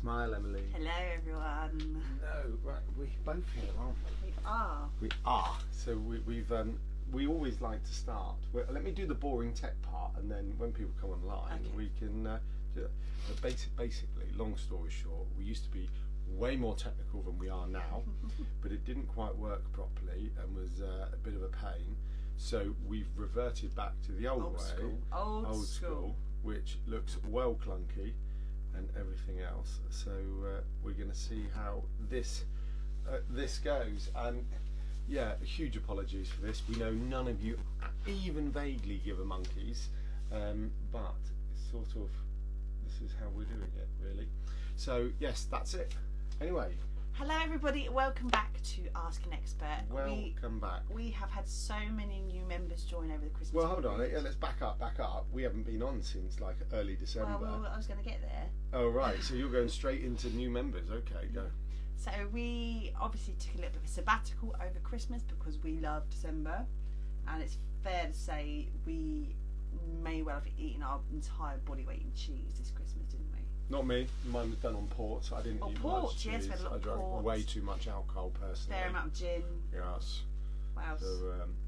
Smile, Emily. Hello, everyone. No, right, we're both here, aren't we? We are. We are. So we always like to start. Let me do the boring tech part, and then when people come online, we can do that. But basically, long story short, we used to be way more technical than we are now, but it didn't quite work properly and was a bit of a pain. So we've reverted back to the old way, old school, which looks well clunky and everything else. So we're going to see how this goes. And yeah, huge apologies for this. We know none of you even vaguely give a monkeys, but it's sort of, this is how we're doing it, really. So yes, that's it. Anyway. Hello everybody, welcome back to Ask an Expert. Welcome back. We have had so many new members join over the Christmas Well, hold on, let's back up. We haven't been on since like early December. Well, I was going to get there. Oh right, so you're going straight into new members. Okay, go. So we obviously took a little bit of a sabbatical over Christmas because we love December, and it's fair to say we may well have eaten our entire body weight in cheese this Christmas, didn't we? Not me. Mine was done on port. So I didn't eat port, much cheese. Yes, we had a lot I of drank port. Way too much alcohol, personally. Fair amount of gin. Yes. Wow. So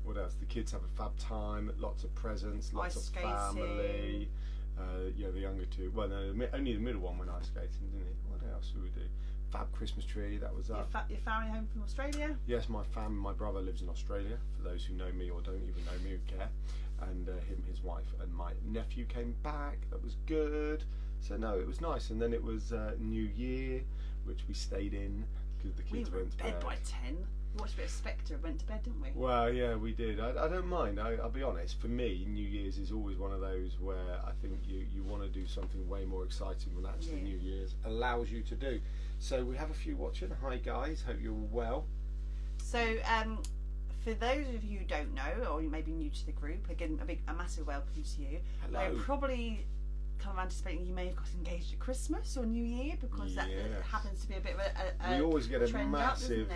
what else? The kids have a fab time. Lots of presents. Lots Ice of family. Yeah, the younger two. Well, no, only the middle one went ice skating, didn't he? What else did we do? Fab Christmas tree. That was that. Your family home from Australia? Yes, my brother lives in Australia. For those who know me or don't even know me, who care. And him, his wife, and my nephew came back. That was good. So no, it was nice. And then it was New Year, which we stayed in because the kids went to bed by 10. We watched a bit of Spectre, went to bed, didn't we? Well, yeah, we did. I don't mind. I'll be honest. For me, New Year's is always one of those where I think you want to do something way more exciting than actually New Year's allows you to do. So we have a few watching. Hi guys, hope you're all well. So for those of you who don't know, or you may be new to the group, again a massive welcome to you. Hello. We're probably kind of anticipating you may have got engaged at Christmas or New Year because that happens to be a bit of a we always get a massive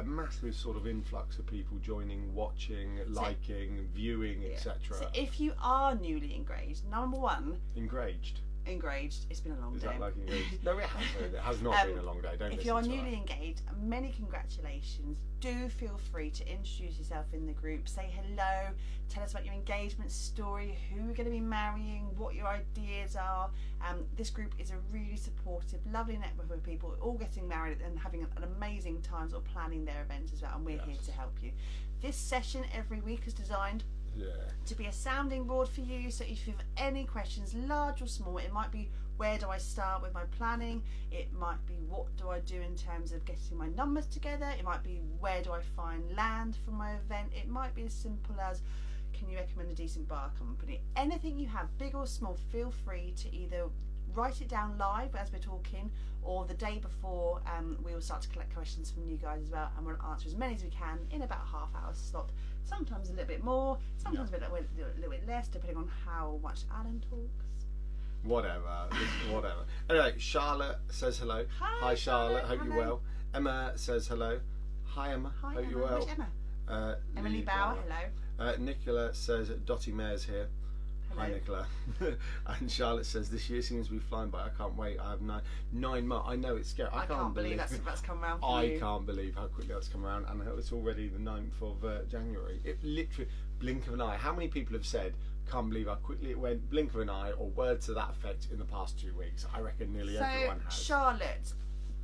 massive sort of influx of people joining, watching, liking, viewing, etc. So if you are newly engaged, number one, engaged, it's been a long day. Is that like engaged? No, it hasn't. It has not been a long day. Don't. If you are newly engaged, many congratulations. Do feel free to introduce yourself in the group. Say hello. Tell us about your engagement story, who you're going to be marrying, what your ideas are. This group is a really supportive, lovely network of people all getting married and having an amazing time sort of planning their events as well. And we're here to help you. This session every week is designed to be a sounding board for you. So if you have any questions, large or small, it might be where do I start with my planning, it might be what do I do in terms of getting my numbers together, it might be where do I find land for my event, it might be as simple as can you recommend a decent bar company. Anything you have, big or small, feel free to either write it down live as we're talking, or the day before we will start to collect questions from you guys as well, and we'll answer as many as we can in about a half-hour slot. Sometimes a little bit more, sometimes a little bit less, depending on how much Alan talks. Whatever. Anyway, Charlotte says hello. Hi Charlotte. Hope you're well. Emma says hello. Hi Emma. Hi, hope Emma. you're well. Which Emma? Emily Bell. Hello. Nicola says Dottie Mare's here. Hello. Hi Nicola. And Charlotte says this year seems to be flying by. I can't wait. I have 9 months. I know it's scary. I can't believe that's come around for you. I can't believe how quickly that's come around, and it's already the 9th of January. It literally, blink of an eye. How many people have said, can't believe how quickly it went, blink of an eye, or words to that effect in the past 2 weeks? I reckon nearly everyone has. Charlotte,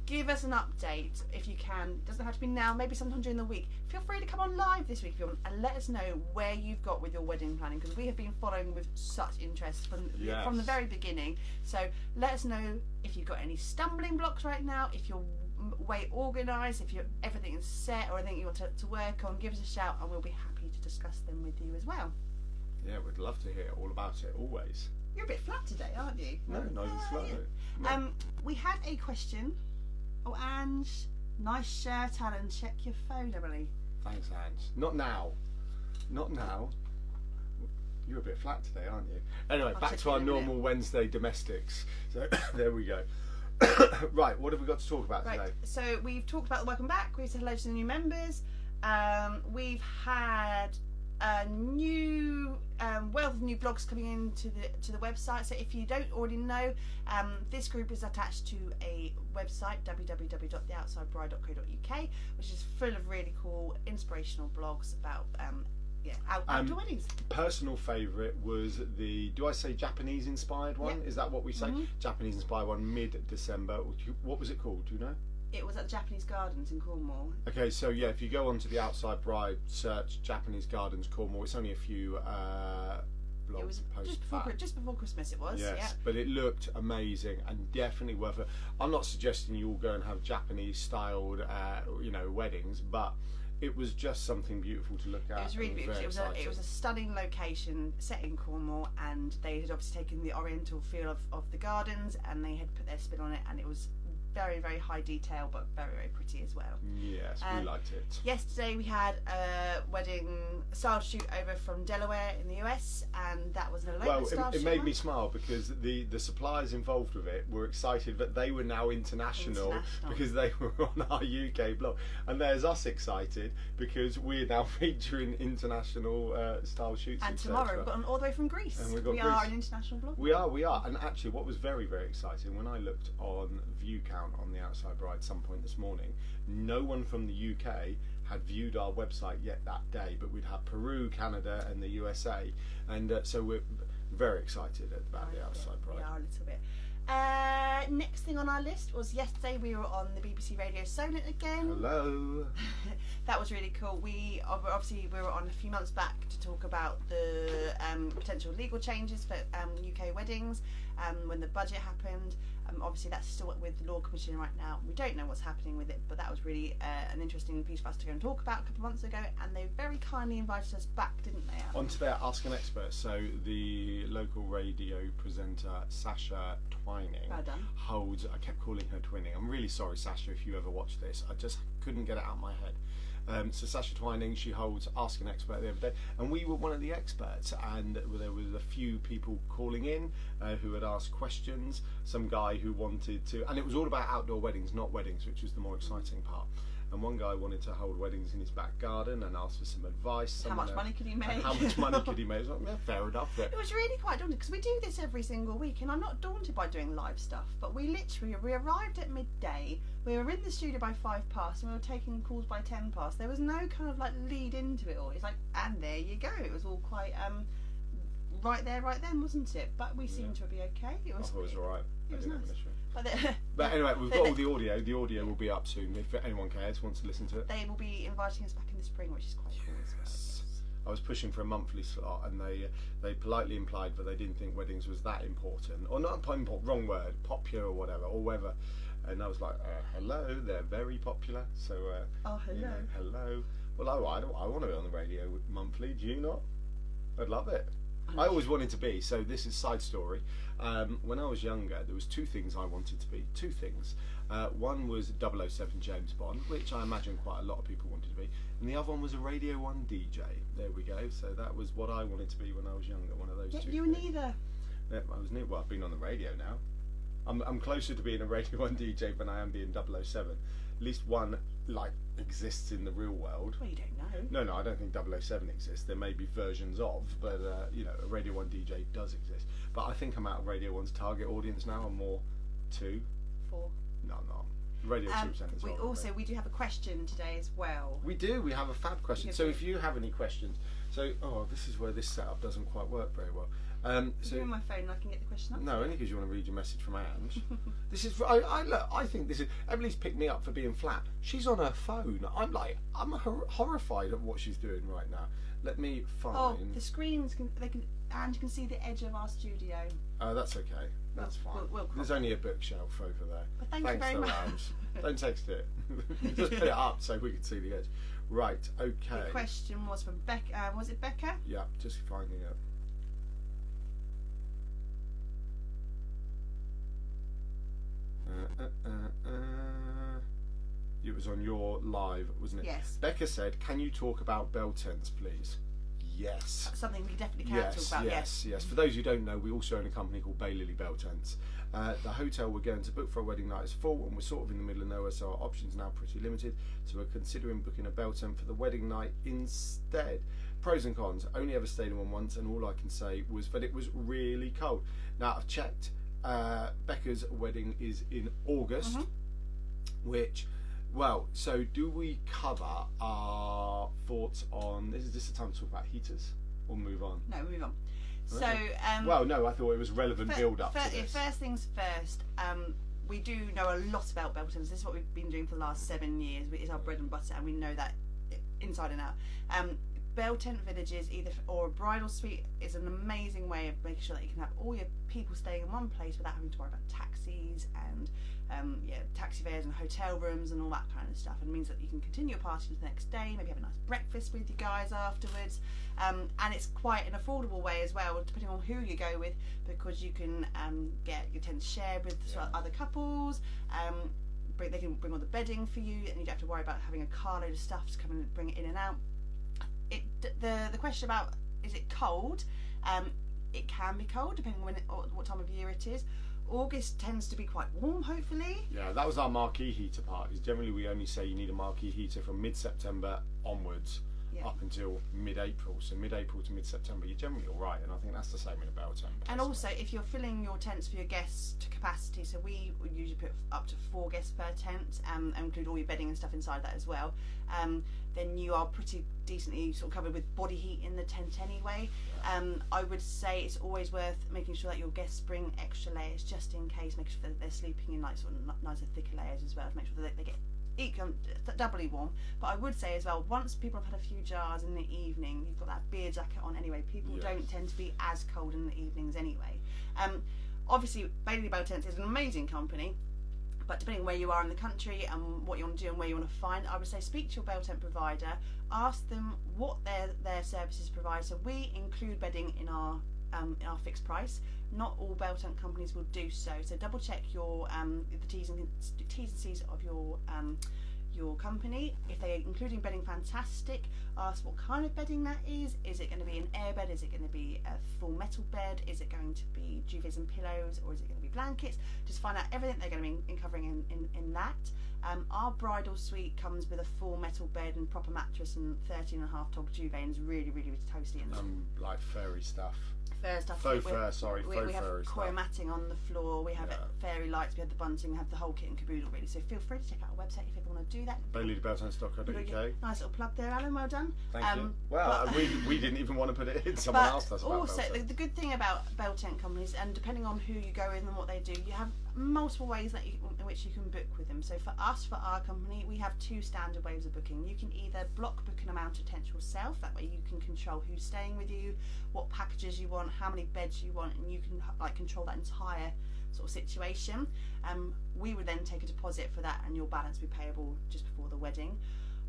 give us an update if you can. It doesn't have to be now, maybe sometime during the week. Feel free to come on live this week if you want, and let us know where you've got with your wedding planning, because we have been following with such interest from the very beginning. So let us know if you've got any stumbling blocks right now, if you're way organised, if everything is set or anything you want to work on. Give us a shout and we'll be happy to discuss them with you as well. Yeah, we'd love to hear all about it, always. You're a bit flat today, aren't you? No, not even slightly. Yeah. We had a question. Oh, Ange, nice shirt, Alan. Check your phone, Emily. Thanks, Ange. Not now. You're a bit flat today, aren't you? Anyway, back to our normal Wednesday domestics. So there we go. Right, what have we got to talk about today? So we've talked about the welcome back. We've said hello to the new members. We've had a new wealth of new blogs coming into the website. So if you don't already know, this group is attached to a website, www.theoutsidebride.co.uk, which is full of really cool inspirational blogs about outdoor weddings. Personal favourite was the, do I say Japanese inspired one? Yep. Is that what we say? Mm-hmm. Japanese inspired one, mid-December. What was it called? Do you know? It was at Japanese Gardens in Cornwall. Okay, so yeah, if you go onto the Outside Bride, search Japanese Gardens Cornwall. It's only a few blog It was posts just before Christmas. It was. Yes, Yeah. but it looked amazing and definitely worth it. I'm not suggesting you all go and have Japanese styled, weddings, but it was just something beautiful to look at. It was really beautiful. It was a stunning location set in Cornwall, and they had obviously taken the oriental feel of the gardens, and they had put their spin on it, and it was very, very high detail, but very, very pretty as well. Yes, we liked it. Yesterday we had a wedding style shoot over from Delaware in the US, and that was an elopement style shoot. It made me smile because the suppliers involved with it were excited that they were now international because they were on our UK blog, and there's us excited because we're now featuring international style shoots. And tomorrow we've got one all the way from Greece. And we are an international blog. We are. And actually, what was very, very exciting when I looked on view count on the Outside Bride some point this morning, no one from the UK had viewed our website yet that day, but we'd had Peru, Canada and the USA, and so we're very excited about the Outside Bride. We are a little bit. Next thing on our list was yesterday we were on the BBC Radio Solent again. Hello. That was really cool. We were on a few months back to talk about the potential legal changes for UK weddings when the budget happened. Obviously that's still with the Law Commission right now. We don't know what's happening with it, but that was really an interesting piece for us to go and talk about a couple of months ago, and they very kindly invited us back, didn't they, Alan? Onto their Ask an Expert. So the local radio presenter Sasha Twining holds, I kept calling her Twinning, I'm really sorry Sasha if you ever watch this, I just couldn't get it out of my head. So Sasha Twining, she holds Ask an Expert the other day, and we were one of the experts, and there was a few people calling in who had asked questions, some guy who wanted to, and it was all about outdoor weddings, not weddings, which was the more exciting part. And one guy wanted to hold weddings in his back garden and asked for some advice. How much money could he make? How much money could he make? It was like, yeah, fair enough. It was really quite daunting because we do this every single week, and I'm not daunted by doing live stuff, but we arrived at midday, we were in the studio by 5 past, and we were taking calls by 10 past. There was no kind of like lead into it all. It's like, and there you go. It was all quite right there, right then, wasn't it? But we seemed to be okay. I thought it was all right. It was nice. But anyway, we've got all the audio. The audio will be up soon if anyone cares, wants to listen to it. They will be inviting us back in the spring, which is quite cool as well. I was pushing for a monthly slot, and they politely implied that they didn't think weddings was that important, or not important, wrong word, popular or whatever, or whether. And I was like, hello, they're very popular. So, hello. Hello. Well, I want to be on the radio monthly. Do you not? I'd love it. I always wanted to be. So this is side story. When I was younger, there was 2 things I wanted to be. 2 things. One was 007 James Bond, which I imagine quite a lot of people wanted to be, and the other one was a Radio 1 DJ. There we go. So that was what I wanted to be when I was younger. One of those 2 You things. were neither. Yeah, I was neither. Well, I've been on the radio now. I'm closer to being a Radio 1 DJ than I am being 007. At least one exists in the real world. Well, you don't know. No, I don't think 007 exists. There may be versions of, but a Radio 1 DJ does exist. But I think I'm out of Radio 1's target audience now. I'm more 2. 4. No, I'm not. Radio 2 presenters. We do have a question today as well. We do. We have a fab question. So if you have any questions, this is where this setup doesn't quite work very well. So give me my phone and I can get the question up. No, only because you want to read your message from Ange. This is. I think this is. Emily's picked me up for being flat. She's on her phone. I'm horrified at what she's doing right now. Let me find. Oh, the screens Ange can see the edge of our studio. Oh, that's okay. That's fine. There's only a bookshelf over there. But thanks you very much. Ange. Don't text it. Just put it up so we can see the edge. Right. Okay. The question was from Becca. Was it Becca? Yeah. Just finding it. It was on your live, wasn't it? Yes. Becca said, "Can you talk about bell tents, please?" yes. Something we definitely can talk about. Yes. For those who don't know, we also own a company called Baylily Bell Tents. The hotel we're going to book for a wedding night is full, and we're sort of in the middle of nowhere, so our options are now pretty limited. So we're considering booking a bell tent for the wedding night instead. Pros and cons. Only ever stayed in one once, and all I can say was that it was really cold. Now I've checked. Becca's wedding is in August, which, well, so do we cover our thoughts on, is this the time to talk about heaters or move on? No, move on. Okay. So, well, no, I thought it was relevant build up to this. First things first, we do know a lot about bell tents. This is what we've been doing for the last 7 years. It's our bread and butter, and we know that inside and out. Bell tent villages, or a bridal suite, is an amazing way of making sure that you can have all your people staying in one place without having to worry about taxis and taxi fares and hotel rooms and all that kind of stuff. And it means that you can continue your party the next day, maybe have a nice breakfast with you guys afterwards, and it's quite an affordable way as well, depending on who you go with, because you can get your tents shared with other couples. They can bring all the bedding for you, and you don't have to worry about having a carload of stuff to come and bring it in and out. The question about, is it cold? It can be cold depending on what time of year it is. August tends to be quite warm, hopefully. Yeah, that was our marquee heater part, because generally we only say you need a marquee heater from mid-September onwards up until mid-April. So mid-April to mid-September, you're generally all right, and I think that's the same in a bell tent. And also, if you're filling your tents for your guests to capacity, so we usually put up to 4 guests per tent, and include all your bedding and stuff inside that as well, then you are pretty decently sort of covered with body heat in the tent anyway. I would say it's always worth making sure that your guests bring extra layers just in case, make sure that they're sleeping in like sort of nicer thicker layers as well, to make sure that they get doubly warm. But I would say as well, once people have had a few jars in the evening, you've got that beer jacket on anyway, people don't tend to be as cold in the evenings anyway. Obviously Baylily Bell Tents is an amazing company, but depending on where you are in the country and what you want to do and where you want to find, I would say speak to your bell tent provider, ask them what their services provide. So we include bedding in our fixed price. Not all bell tent companies will do so. So double check your the T's and C's of your company. If they're including bedding, fantastic. Ask what kind of bedding that is. Is it going to be an air bed? Is it going to be a full metal bed? Is it going to be duvets and pillows, or is it going to be blankets? Just find out everything they're going to be covering in that. Our bridal suite comes with a full metal bed and proper mattress and 13.5 tog duvet, and it's really, really, really toasty. And like fairy stuff. Fur stuff. Faux fur, sorry. We have coir matting on the floor. We have fairy lights. We have the bunting. We have the whole kit and caboodle, really. So feel free to check out our website if you ever want to do that. BaylillyBellTents.co.uk. Nice little plug there, Alan. Well done. Thank you. Well, we didn't even want to put it in. Someone else does. Also, the good thing about bell tent companies, and depending on who you go with and what they do, you have multiple ways in which you can book with them. So for us, for our company, we have 2 standard ways of booking. You can either block book an amount of tents yourself. That way you can control who's staying with you, what packages you want, how many beds you want, and you can control that entire sort of situation. We would then take a deposit for that, and your balance will be payable just before the wedding.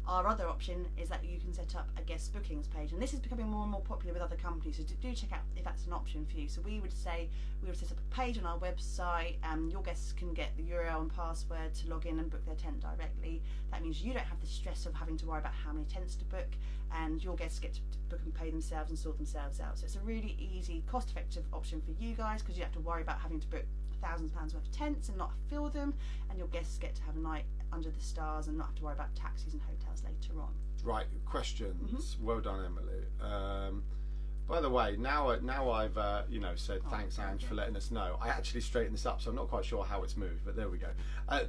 Our other option is that you can set up a guest bookings page, and this is becoming more and more popular with other companies, so do check out if that's an option for you. So we would say we would set up a page on our website, your guests can get the URL and password to log in and book their tent directly. That means you don't have the stress of having to worry about how many tents to book, and your guests get to book and pay themselves and sort themselves out. So it's a really easy, cost-effective option for you guys, because you have to worry about having to book £1,000 worth of tents and not fill them, and your guests get to have a night under the stars and not have to worry about taxis and hotels later on. Right, questions. Well done, Emily. By the way, now I've said thanks, Ange, for letting us know. I actually straightened this up, so I'm not quite sure how it's moved, but there we go.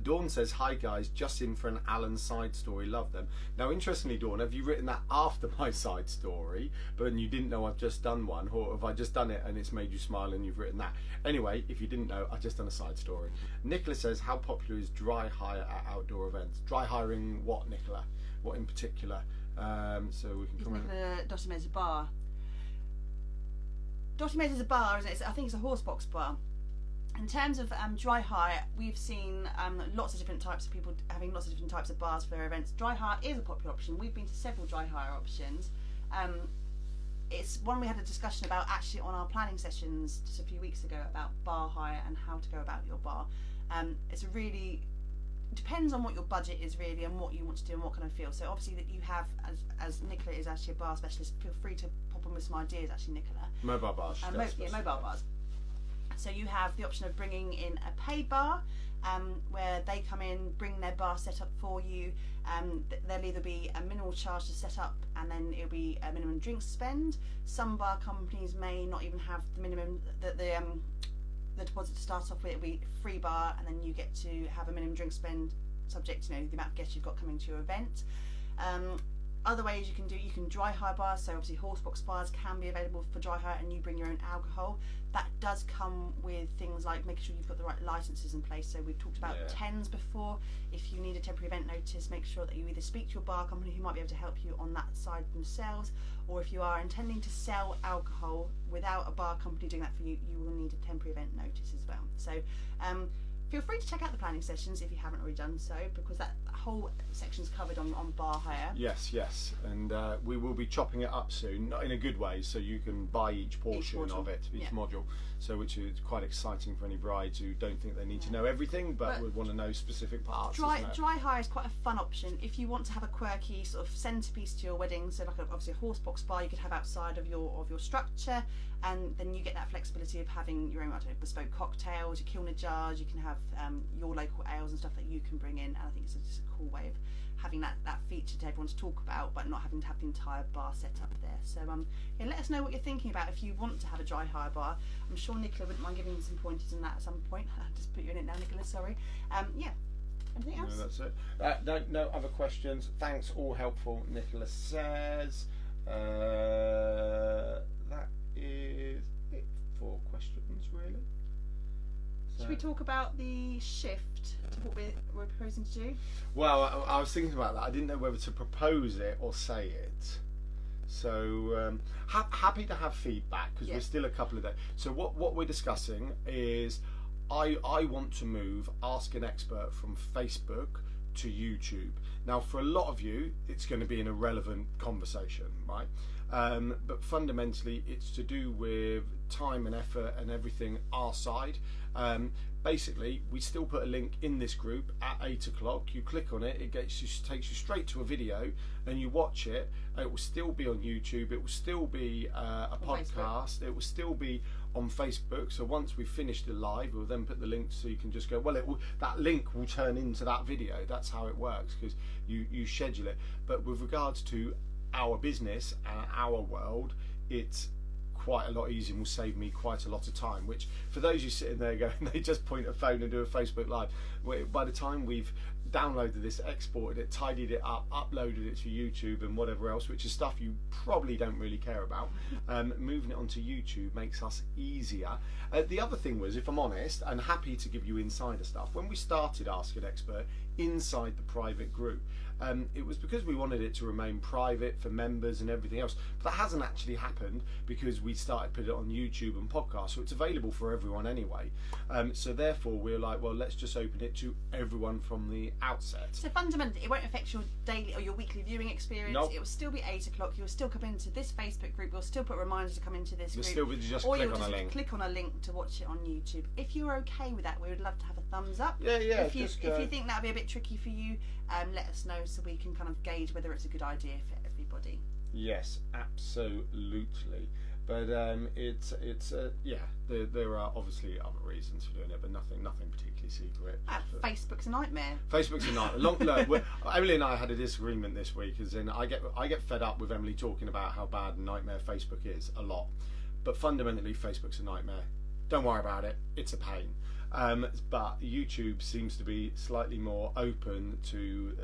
Dawn says, hi guys, just in for an Alan side story, love them. Now, interestingly, Dawn, have you written that after my side story, but you didn't know I've just done one, or have I just done it and it's made you smile and you've written that? Anyway, if you didn't know, I've just done a side story. Nicola says, how popular is dry hire at outdoor events? Dry hiring what, Nicola? What in particular? So we can come in. Dotter's bar. Dotter's is a bar, isn't it? I think it's a horse box bar. In terms of dry hire, we've seen lots of different types of people having lots of different types of bars for their events. Dry hire is a popular option. We've been to several dry hire options. It's one we had a discussion about actually on our planning sessions just a few weeks ago about bar hire and how to go about your bar. It's a really depends on what your budget is really and what you want to do and what kind of feel. So obviously that you have, as Nicola is actually a bar specialist, feel free to pop pop on with some ideas, actually, Nicola. Mobile bars. Mobile bars. So you have the option of bringing in a paid bar, where they come in, bring their bar set up for you. There'll either be a minimal charge to set up, and then it'll be a minimum drink spend. Some bar companies may not even have the minimum, the deposit to start off with. It'll be free bar, and then you get to have a minimum drink spend, subject to the amount of guests you've got coming to your event. Other ways you can dry hire bars, so obviously horse box bars can be available for dry hire, and you bring your own alcohol. That does come with things like making sure you've got the right licences in place. So we've talked about TENs before. If you need a temporary event notice, make sure that you either speak to your bar company, who might be able to help you on that side themselves, or if you are intending to sell alcohol without a bar company doing that for you, you will need a temporary event notice as well. So feel free to check out the planning sessions if you haven't already done so, because that whole section's covered on bar hire. Yes, and we will be chopping it up soon, not in a good way, so you can buy each portion of it, each module. So which is quite exciting for any brides who don't think they need to know everything, but would want to know specific parts. Dry hire is quite a fun option if you want to have a quirky sort of centerpiece to your wedding. So like obviously a horse box bar you could have outside of your structure, and then you get that flexibility of having your own bespoke cocktails, your Kilner jars. You can have your local ales and stuff that you can bring in, and I think it's just a cool way of having that feature to everyone to talk about, but not having to have the entire bar set up there. So let us know what you're thinking about if you want to have a dry hire bar. I'm sure Nicola wouldn't mind giving you some pointers on that at some point. I'll just put you in it now, Nicola, sorry. Anything else? No, that's it. No other questions. Thanks, all helpful, Nicola says. That is it for questions, really. Should we talk about the shift to what we're proposing to do? Well, I was thinking about that. I didn't know whether to propose it or say it. So happy to have feedback, because we're still a couple of days. So what we're discussing is I want to move Ask an Expert from Facebook to YouTube. Now, for a lot of you, it's going to be an irrelevant conversation, right? But fundamentally, it's to do with time and effort and everything our side. Basically, we still put a link in this group at 8 o'clock. You click on it, takes you straight to a video, and you watch it. It will still be on YouTube. It will still be a podcast. Facebook. It will still be on Facebook. So once we've finished the live, we'll then put the link so you can just go. Well, that link will turn into that video. That's how it works, because you schedule it. But with regards to our business and our world, it's quite a lot easier and will save me quite a lot of time, which for those you sitting there going, they just point a phone and do a Facebook live. By the time we've downloaded this, exported it, tidied it up, uploaded it to YouTube and whatever else, which is stuff you probably don't really care about, moving it onto YouTube makes us easier. The other thing was, if I'm honest, and happy to give you insider stuff, when we started Ask an Expert inside the private group, it was because we wanted it to remain private for members and everything else. But that hasn't actually happened, because we started putting it on YouTube and podcasts, so it's available for everyone anyway. So therefore we're like, well, let's just open it to everyone from the outset. So fundamentally, it won't affect your daily or your weekly viewing experience. Nope. It will still be 8 o'clock. You'll still come into this Facebook group. We'll still put reminders to come into this group. Still just or click you'll on just a link. Click on a link to watch it on YouTube. If you're okay with that, we would love to have a thumbs up. Yeah. If you think that'd be a bit tricky for you, let us know so we can kind of gauge whether it's a good idea for everybody. Yes, absolutely. But there are obviously other reasons for doing it, but nothing particularly secret. Facebook's a nightmare. Facebook's a nightmare. Look, Emily and I had a disagreement this week, as in I get fed up with Emily talking about how bad and nightmare Facebook is a lot, but fundamentally Facebook's a nightmare. Don't worry about it. It's a pain. But YouTube seems to be slightly more open to.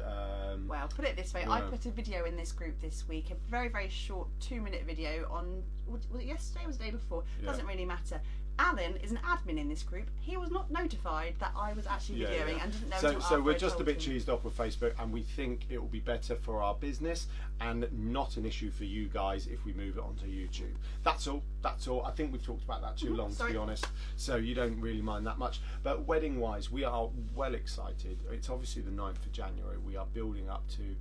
Well, put it this way: I put a video in this group this week, a very, very short 2-minute video on. Was it yesterday or was it the day before? Doesn't really matter. Alan is an admin in this group. He was not notified that I was actually videoing and didn't know until So we're just a bit cheesed off with Facebook, and we think it will be better for our business and not an issue for you guys if we move it onto YouTube. That's all. I think we've talked about that too long, to be honest. So you don't really mind that much. But wedding wise, we are well excited. It's obviously the 9th of January. We are building up to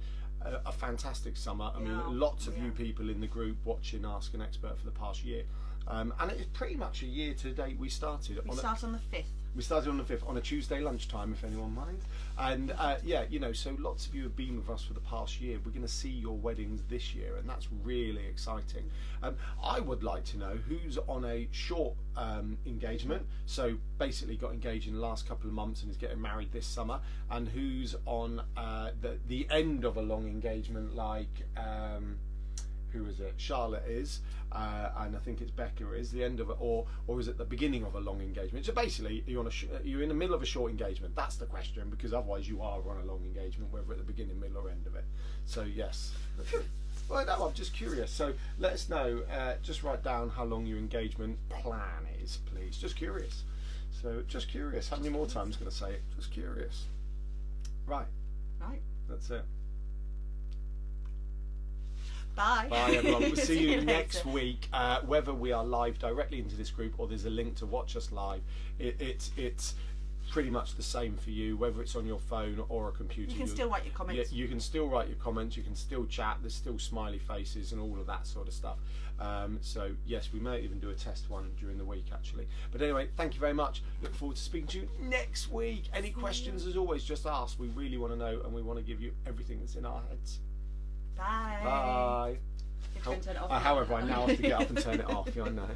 a fantastic summer. I mean, lots of you people in the group watching Ask an Expert for the past year. And it's pretty much a year to date we started. We start on the 5th. We started on the 5th on a Tuesday lunchtime, if anyone minds. And so lots of you have been with us for the past year. We're going to see your weddings this year, and that's really exciting. I would like to know who's on a short engagement, so basically got engaged in the last couple of months and is getting married this summer, and who's on the end of a long engagement, like who is it? Charlotte is, and I think it's Becca is the end of it, or is it the beginning of a long engagement? So basically, you're in the middle of a short engagement. That's the question, because otherwise you are on a long engagement, whether at the beginning, middle, or end of it. So yes. Well, no, I'm just curious. So let us know. Just write down how long your engagement plan is, please. Just curious. So just curious. How many more times can I say it? Just curious. Right. That's it. Bye. Bye, everyone. We'll see you later. next week. Whether we are live directly into this group or there's a link to watch us live, it's pretty much the same for you, whether it's on your phone or a computer. You can still write your comments. You can still write your comments. You can still chat. There's still smiley faces and all of that sort of stuff. So yes, we may even do a test one during the week, actually. But anyway, thank you very much. Look forward to speaking to you next week. Any questions, as always, just ask. We really want to know, and we want to give you everything that's in our heads. Bye. Bye. Turn it off. However, I now have to get up and turn it off. I know.